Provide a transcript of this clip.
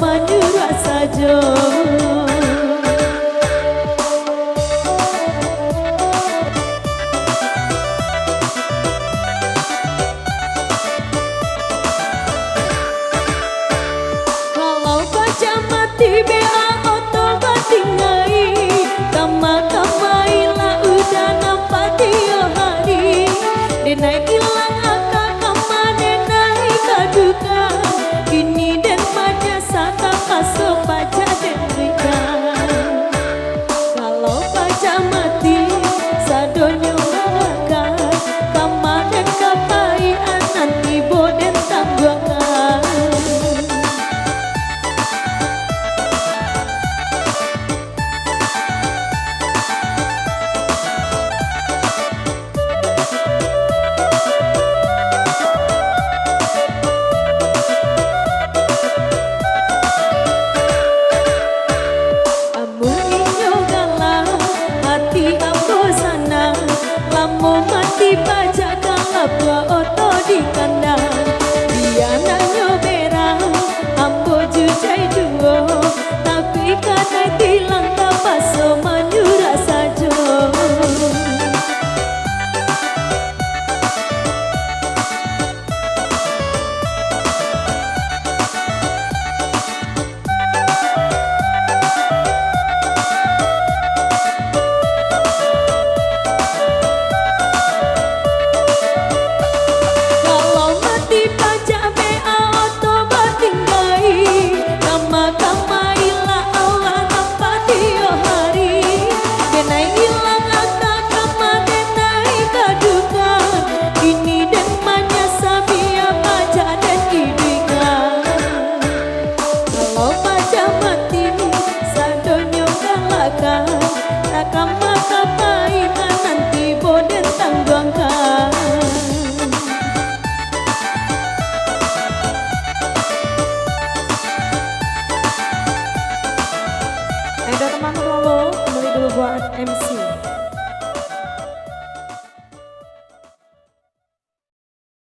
menyurah saja. Kalau baca mati bea oto batingai, kama-kamai lah udah nampak dia hari. Denai hilang akal kama denai kaduka, kini den banyak sata kaso baca den rika. Kalau baca mati sadonyo ngalakan, kama den kapai anan ibu den tangguangan. Mati baca kalapwa oto di kandang, dia nanyo berang ambo jujai duo, tapi kadai tilang kapaso menyurah sajo. Ada teman-teman lo, kembali dulu buat MC.